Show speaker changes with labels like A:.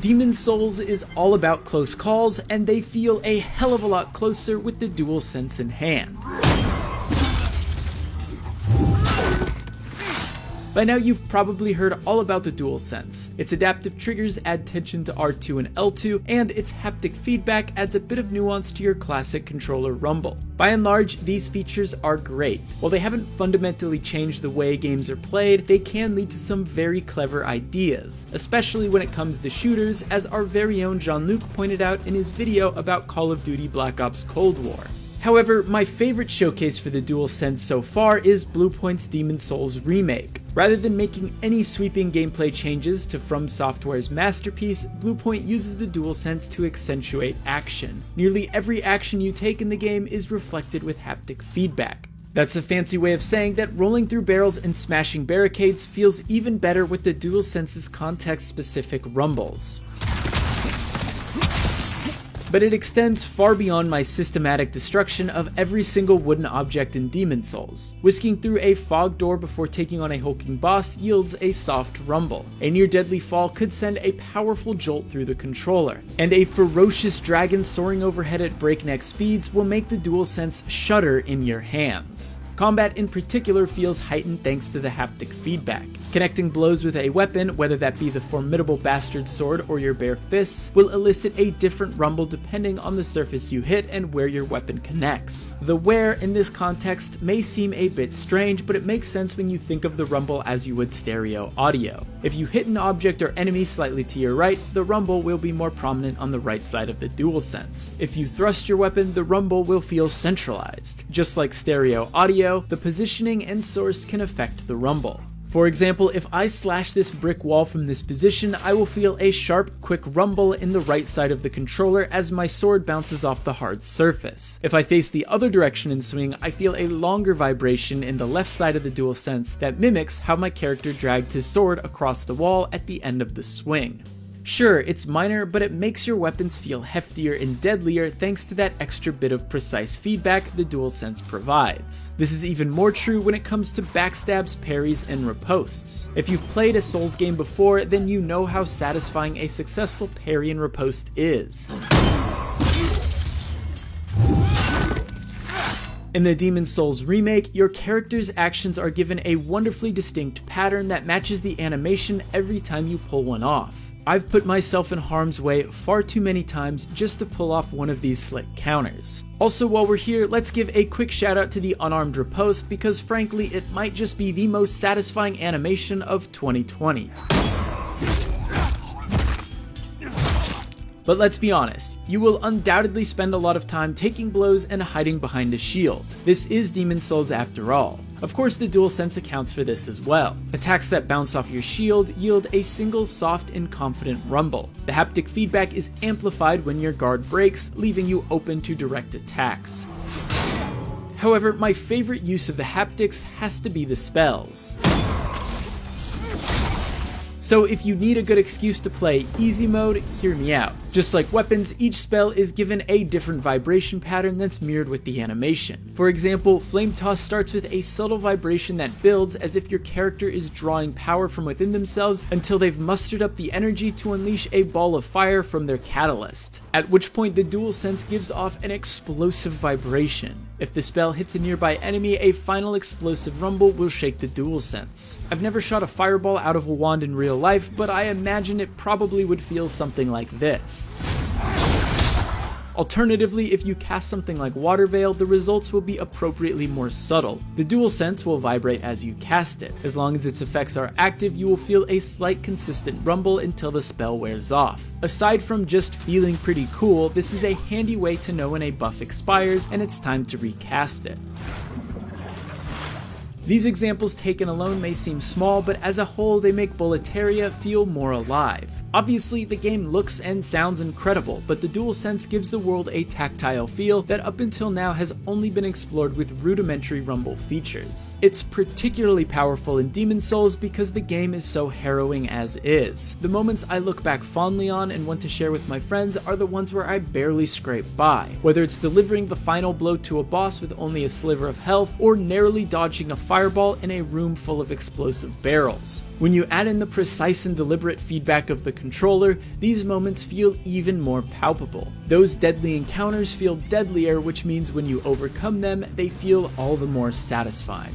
A: Demon's Souls is all about close calls, and they feel a hell of a lot closer with the DualSense in hand. By now you've probably heard all about the DualSense. Its adaptive triggers add tension to R2 and L2, and its haptic feedback adds a bit of nuance to your classic controller rumble. By and large, these features are great. While they haven't fundamentally changed the way games are played, they can lead to some very clever ideas, especially when it comes to shooters, as our very own Jean-Luc pointed out in his video about Call of Duty Black Ops Cold War. However, my favorite showcase for the DualSense so far is Bluepoint's Demon's Souls remake. Rather than making any sweeping gameplay changes to From Software's masterpiece, Bluepoint uses the DualSense to accentuate action. Nearly every action you take in the game is reflected with haptic feedback. That's a fancy way of saying that rolling through barrels and smashing barricades feels even better with the DualSense's context-specific rumbles. But it extends far beyond my systematic destruction of every single wooden object in Demon's Souls. Whisking through a fog door before taking on a hulking boss yields a soft rumble. A near-deadly fall could send a powerful jolt through the controller. And a ferocious dragon soaring overhead at breakneck speeds will make the DualSense shudder in your hands. Combat in particular feels heightened thanks to the haptic feedback. Connecting blows with a weapon, whether that be the formidable bastard sword or your bare fists, will elicit a different rumble depending on the surface you hit and where your weapon connects. The where in this context may seem a bit strange, but it makes sense when you think of the rumble as you would stereo audio. If you hit an object or enemy slightly to your right, the rumble will be more prominent on the right side of the DualSense. If you thrust your weapon, the rumble will feel centralized. Just like stereo audio, the positioning and source can affect the rumble. For example, if I slash this brick wall from this position, I will feel a sharp, quick rumble in the right side of the controller as my sword bounces off the hard surface. If I face the other direction and swing, I feel a longer vibration in the left side of the DualSense that mimics how my character dragged his sword across the wall at the end of the swing. Sure, it's minor, but it makes your weapons feel heftier and deadlier thanks to that extra bit of precise feedback the DualSense provides. This is even more true when it comes to backstabs, parries, and riposts. If you've played a Souls game before, then you know how satisfying a successful parry and riposte is. In the Demon's Souls remake, your character's actions are given a wonderfully distinct pattern that matches the animation every time you pull one off. I've put myself in harm's way far too many times just to pull off one of these slick counters. Also, while we're here, let's give a quick shout out to the unarmed riposte because frankly it might just be the most satisfying animation of 2020. But let's be honest, you will undoubtedly spend a lot of time taking blows and hiding behind a shield. This is Demon's Souls after all. Of course, the DualSense accounts for this as well. Attacks that bounce off your shield yield a single soft and confident rumble. The haptic feedback is amplified when your guard breaks, leaving you open to direct attacks. However, my favorite use of the haptics has to be the spells. So if you need a good excuse to play easy mode, hear me out. Just like weapons, each spell is given a different vibration pattern that's mirrored with the animation. For example, Flame Toss starts with a subtle vibration that builds as if your character is drawing power from within themselves until they've mustered up the energy to unleash a ball of fire from their catalyst. At which point the DualSense gives off an explosive vibration. If the spell hits a nearby enemy, a final explosive rumble will shake the DualSense. I've never shot a fireball out of a wand in real life, but I imagine it probably would feel something like this. Alternatively, if you cast something like Water Veil, the results will be appropriately more subtle. The DualSense will vibrate as you cast it. As long as its effects are active, you will feel a slight consistent rumble until the spell wears off. Aside from just feeling pretty cool, this is a handy way to know when a buff expires and it's time to recast it. These examples taken alone may seem small, but as a whole they make Boletaria feel more alive. Obviously, the game looks and sounds incredible, but the DualSense gives the world a tactile feel that up until now has only been explored with rudimentary rumble features. It's particularly powerful in Demon's Souls because the game is so harrowing as is. The moments I look back fondly on and want to share with my friends are the ones where I barely scrape by. Whether it's delivering the final blow to a boss with only a sliver of health, or narrowly dodging a fireball in a room full of explosive barrels. When you add in the precise and deliberate feedback of the controller, these moments feel even more palpable. Those deadly encounters feel deadlier, which means when you overcome them, they feel all the more satisfying.